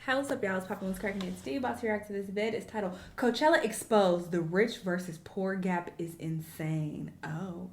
Hey, what's up, y'all? It's Poppin' What's Cracking. It's Steve. About to react to this vid. It's titled Coachella Exposed. The rich versus poor gap is insane. Oh.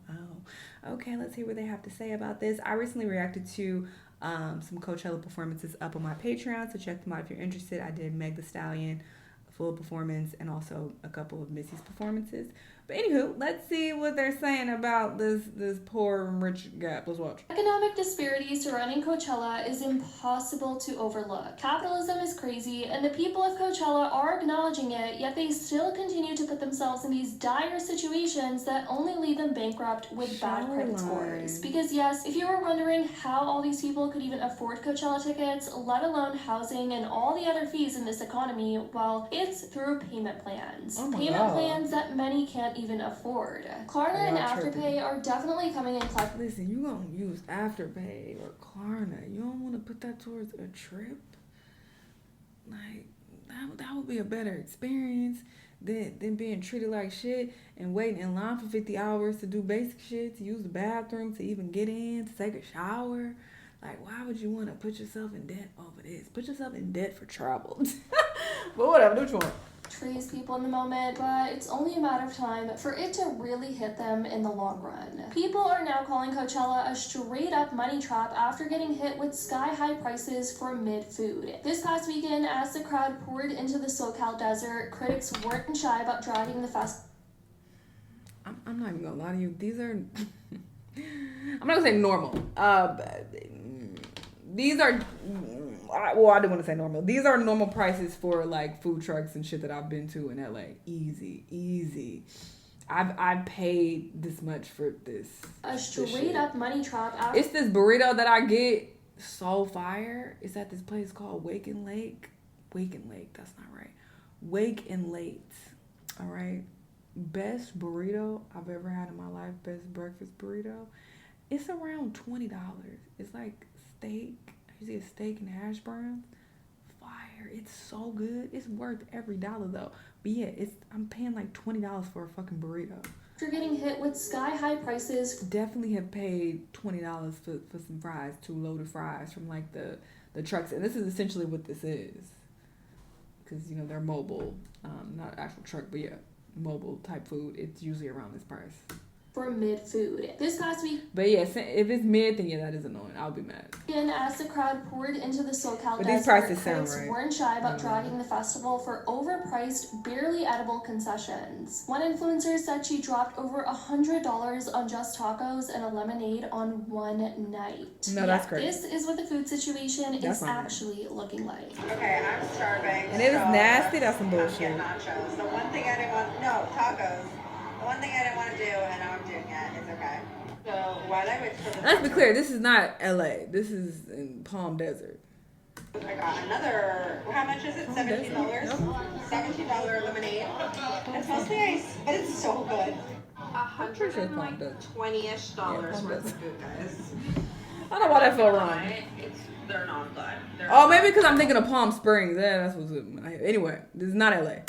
Okay, let's hear what they have to say about this. I recently reacted to some Coachella performances up on my Patreon, so check them out if you're interested. I did Meg the Stallion, full performance, and also a couple of Missy's performances. But anywho, let's see what they're saying about this poor and rich gap. Let's watch. Economic disparity surrounding Coachella is impossible to overlook. Capitalism is crazy, and the people of Coachella are acknowledging it, yet they still continue to put themselves in these dire situations that only leave them bankrupt with bad credit scores. Because yes, if you were wondering how all these people could even afford Coachella tickets, let alone housing and all the other fees in this economy, well, it's through payment plans. Plans that many can't even afford. Klarna and Afterpay are definitely coming in clutch. Listen, you gonna use Afterpay or Klarna. You don't want to put that towards a trip. Like that would be a better experience than being treated like shit and waiting in line for 50 hours to do basic shit, to use the bathroom, to even get in, to take a shower. Like, why would you want to put yourself in debt over this? Put yourself in debt for travel. But whatever, do what you want. These people in the moment, but it's only a matter of time for it to really hit them in the long run. People are now calling Coachella a straight up money trap after getting hit with sky-high prices for mid-food. This past weekend, as the crowd poured into the SoCal desert, critics weren't shy about dragging the fest. I'm not even gonna lie to you. These are I'm not gonna say normal. These are I didn't want to say normal. These are normal prices for like food trucks and shit that I've been to in LA. Easy. I've paid this much for this. A straight up money trap. It's this burrito that I get so fire. It's at this place called Wake and Lake. That's not right. Wake and Late. All right. Best burrito I've ever had in my life. Best breakfast burrito. It's around $20. It's like steak. You see a steak and hash browns, fire. It's so good. It's worth every dollar though. But yeah, I'm paying like $20 for a fucking burrito. After getting hit with sky-high prices, definitely have paid $20 for some fries, 2 loaded fries from like the trucks, and this is essentially what this is, because you know they're mobile, not actual truck, but yeah, mobile type food. It's usually around this price. For mid-food. This past week. But yeah, if it's mid, then yeah, that is annoying. I'll be mad. And as the crowd poured into the SoCal but these prices sound right. Weren't shy about dragging the festival for overpriced, barely edible concessions. One influencer said she dropped over $100 on just tacos and a lemonade on one night. No, that's crazy. This is what the food situation is actually looking like. Okay, I'm starving. And it was nasty. That's some bullshit. Nachos. The one thing I didn't want, tacos. The one thing I didn't want to do, and now I'm doing it, it's okay. So while I wait for the... Let's be clear, this is not LA. This is in Palm Desert. I got another, how much is it? $17? $17 lemonade. It's mostly ice, but it's so good. $120-ish worth of food, guys. I don't know why that felt wrong. They're not good. Maybe because I'm thinking of Palm Springs. Yeah, that's what's good. Anyway, this is not LA.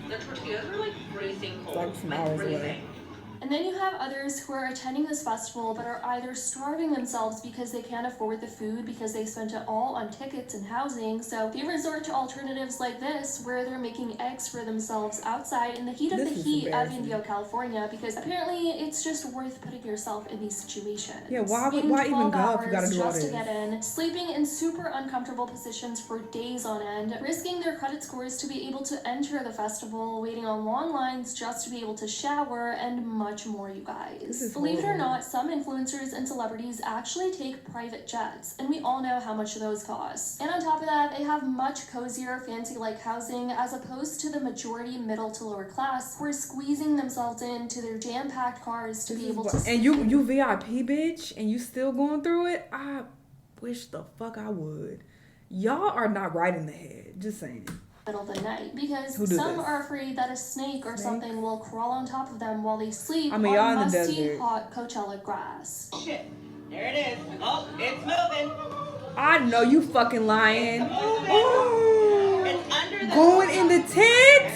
The tortillas are like freezing cold. Like some hours away. And then you have others who are attending this festival but are either starving themselves because they can't afford the food because they spent it all on tickets and housing, so they resort to alternatives like this where they're making eggs for themselves outside in the heat of Indio, California, because apparently it's just worth putting yourself in these situations. Yeah, why even go if you gotta do all this? To get in, sleeping in super uncomfortable positions for days on end, risking their credit scores to be able to enter the festival, waiting on long lines just to be able to shower, and much more, you guys. Believe it or not, some influencers and celebrities actually take private jets, and we all know how much those cost. And on top of that, they have much cozier, fancy-like housing as opposed to the majority middle to lower class who are squeezing themselves into their jam-packed cars to be able to... And you VIP, bitch, and you still going through it? I wish the fuck I would. Y'all are not right in the head. Just saying. Middle of the night, because some are afraid that a snake or something will crawl on top of them while they sleep on musty, hot Coachella grass. Shit, there it is. Oh, it's moving. I know you fucking lying. It's under the going in the tent.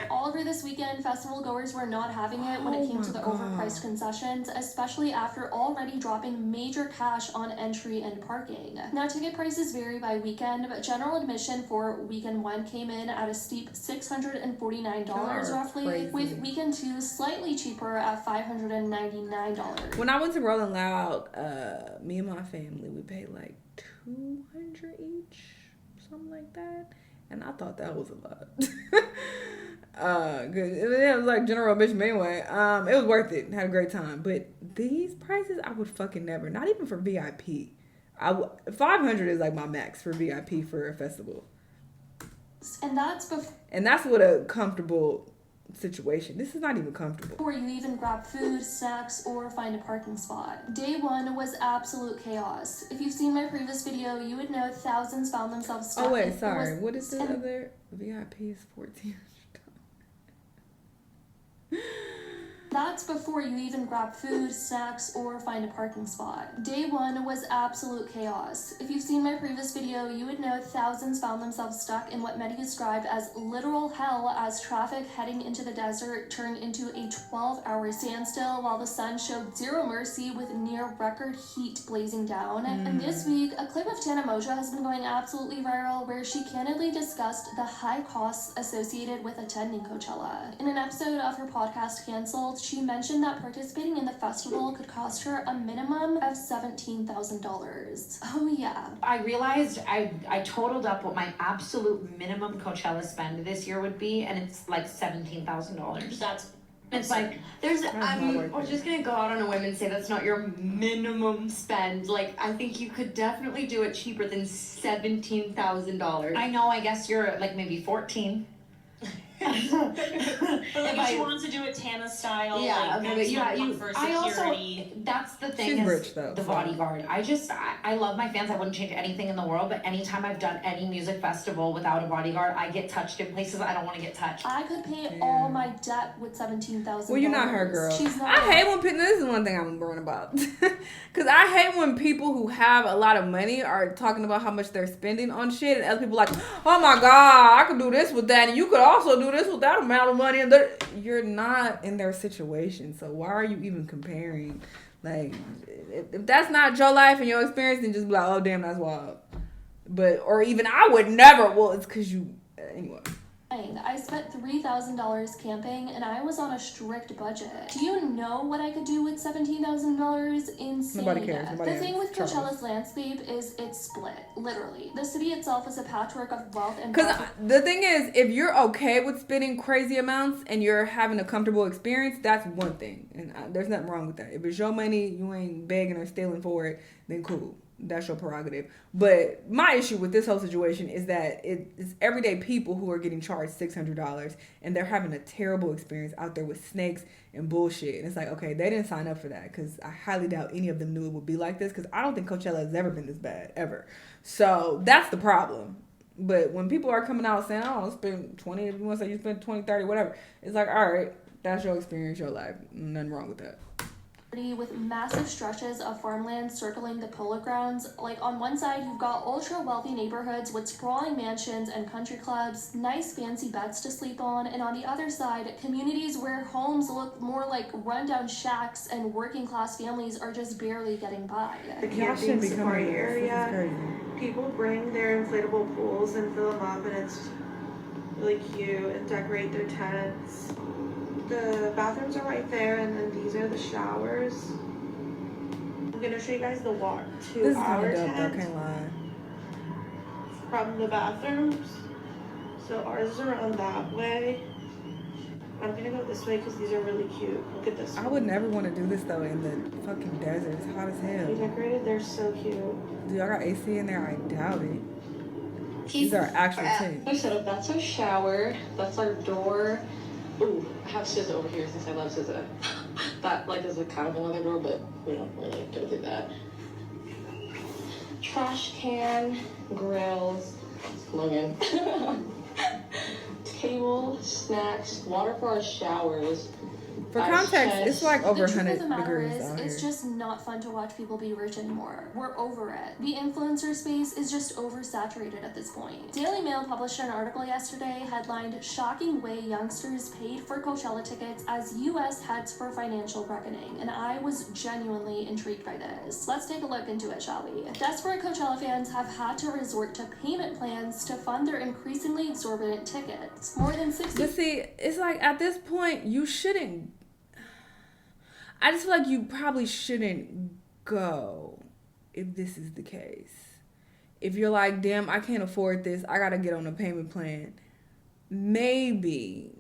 All over this weekend, festival goers were not having it when it came to the overpriced concessions, especially after already dropping major cash on entry and parking. Now, ticket prices vary by weekend, but general admission for weekend 1 came in at a steep $649 roughly, with weekend 2 slightly cheaper at $599. When I went to Rolling Loud, me and my family, we paid like $200 each, something like that, and I thought that was a lot. Good. It was like general admission anyway. It was worth it. Had a great time. But these prices, I would fucking never. Not even for VIP. $500 is like my max for VIP for a festival. And that's what a comfortable situation. This is not even comfortable. Before you even grab food, snacks, or find a parking spot. Day 1 was absolute chaos. If you've seen my previous video, you would know thousands found themselves stuck. Oh wait, sorry. What is the other? VIP is $1,400. That's before you even grab food, snacks, or find a parking spot. Day 1 was absolute chaos. If you've seen my previous video, you would know thousands found themselves stuck in what many described as literal hell as traffic heading into the desert turned into a 12-hour standstill while the sun showed zero mercy with near record heat blazing down. And this week, a clip of Tana Moja has been going absolutely viral where she candidly discussed the high costs associated with attending Coachella. In an episode of her podcast Cancelled, she mentioned that participating in the festival could cost her a minimum of $17,000. Oh yeah. I realized I totaled up what my absolute minimum Coachella spend this year would be, and it's like $17,000. It's like I'm just gonna go out on a whim and say that's not your minimum spend. Like, I think you could definitely do it cheaper than $17,000. I know. I guess you're like maybe 14. Like if she wants to do it Tana style, yeah, like okay, but you for security. That's the thing. She's is rich, though, the so. bodyguard. I love my fans. I wouldn't change anything in the world. But anytime I've done any music festival without a bodyguard, I get touched in places I don't want to get touched. I could pay all my debt with $17,000. Well, you're not her, girl. She's not. I hate when people. This is one thing I'm worried about, because I hate when people who have a lot of money are talking about how much they're spending on shit, and other people are like, oh my god, I could do this with that, and you could also do this with that amount of money, and you're not in their situation, so why are you even comparing? Like, if that's not your life and your experience, then just be like, oh damn, that's wild. But or even I would never. Well, it's because you anyway. I spent $3,000 camping and I was on a strict budget. Do you know what I could do with $17,000? Insane. Nobody cares. The thing with Coachella's landscape is it's split, literally. The city itself is a patchwork of wealth and because the thing is, if you're okay with spending crazy amounts and you're having a comfortable experience, that's one thing, and there's nothing wrong with that. If it's your money, you ain't begging or stealing for it, then cool. That's your prerogative. But my issue with this whole situation is that it's everyday people who are getting charged $600 and they're having a terrible experience out there with snakes and bullshit. And it's like, okay, they didn't sign up for that, because I highly doubt any of them knew it would be like this, because I don't think Coachella has ever been this bad, ever. So that's the problem. But when people are coming out saying, oh, spend 20, if you want to say you spend 20, 30, whatever, it's like, all right, that's your experience, your life. Nothing wrong with that. With massive stretches of farmland circling the polo grounds. Like, on one side you've got ultra wealthy neighborhoods with sprawling mansions and country clubs, nice fancy beds to sleep on, and on the other side, communities where homes look more like rundown shacks and working class families are just barely getting by. The camping safari area, people bring their inflatable pools and fill them up, and it's really cute, and decorate their tents. The bathrooms are right there, and then these are the showers. I'm gonna show you guys the walk to our tent can't lie. from the bathrooms. So ours is around that way. I'm gonna go this way because these are really cute. Look at this one. I would never want to do this though in the fucking desert. It's hot as They hell. decorated, they're so cute. Do y'all got AC in there? I doubt it. These are actual tents. So that's our shower. That's our door. Ooh, I have SZA over here since I love SZA. That like is a kind of another door, but we don't really go through that. Trash can, grills, Logan. Table, snacks, water for our showers. For context, it's like over The truth 100 of the matter degrees is, out it's here. just not fun to watch people be rich anymore. We're over it. The influencer space is just oversaturated at this point. Daily Mail published an article yesterday headlined "Shocking Way Youngsters Paid for Coachella Tickets as US Heads for Financial Reckoning," and I was genuinely intrigued by this. Let's take a look into it, shall we? Desperate Coachella fans have had to resort to payment plans to fund their increasingly exorbitant tickets. More than 60. But see, it's like at this point, you shouldn't. I just feel like you probably shouldn't go if this is the case. If you're like, damn, I can't afford this, I gotta get on a payment plan. Maybe.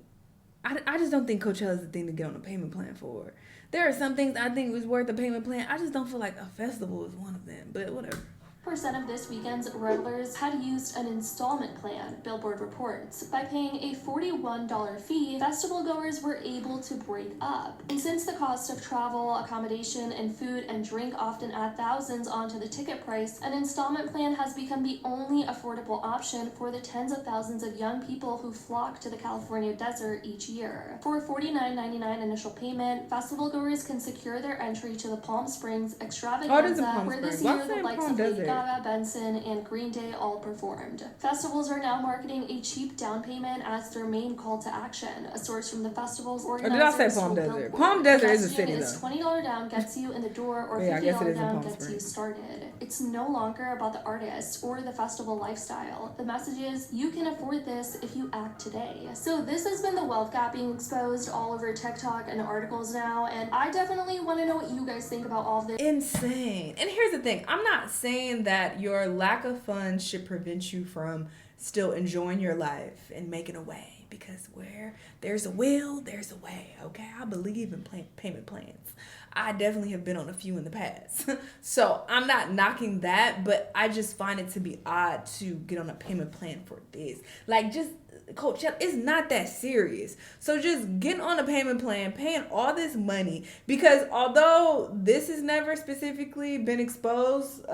I just don't think Coachella is the thing to get on a payment plan for. There are some things I think was worth a payment plan. I just don't feel like a festival is one of them, but whatever. Percent of this weekend's revelers had used an installment plan, Billboard reports. By paying a $41 fee, festival goers were able to break up. And since the cost of travel, accommodation, and food and drink often add thousands onto the ticket price, an installment plan has become the only affordable option for the tens of thousands of young people who flock to the California desert each year. For a $49.99 initial payment, festival goers can secure their entry to the Palm Springs extravaganza, where this year the likes of Lady Gaga, Benson, and Green Day all performed. Festivals are now marketing a cheap down payment as their main call to action. A source from the festival's organizers. Or did I say Palm Desert? Palm Desert is a city, though. $20 down gets you in the door, or $50 down gets you started. It's no longer about the artist or the festival lifestyle. The message is, you can afford this if you act today. So this has been the wealth gap being exposed all over TikTok and articles now, and I definitely want to know what you guys think about all of this. Insane. And here's the thing. I'm not saying that your lack of funds should prevent you from still enjoying your life and making a way, because where there's a will, there's a way. Okay, I believe in payment plans. I definitely have been on a few in the past. So I'm not knocking that, but I just find it to be odd to get on a payment plan for this. Like, just Coachella, it's not that serious. So just getting on a payment plan, paying all this money, because although this has never specifically been exposed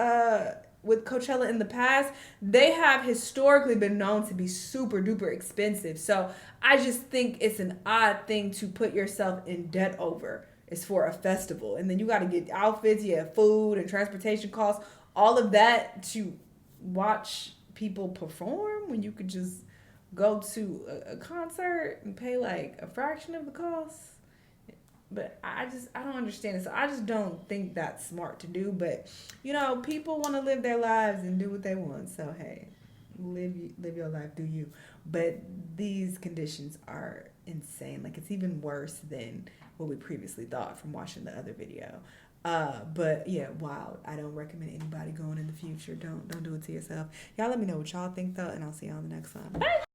with Coachella in the past, they have historically been known to be super duper expensive. So I just think it's an odd thing to put yourself in debt over. It's for a festival, and then you got to get outfits, you have food and transportation costs, all of that to watch people perform when you could just go to a concert and pay like a fraction of the cost. But I don't understand it. So I just don't think that's smart to do. But, you know, people want to live their lives and do what they want. So, hey, live your life, do you. But these conditions are insane. Like, it's even worse than what we previously thought from watching the other video. But yeah, wild. I don't recommend anybody going in the future. Don't do it to yourself. Y'all let me know what y'all think though, and I'll see y'all in the next one. Bye.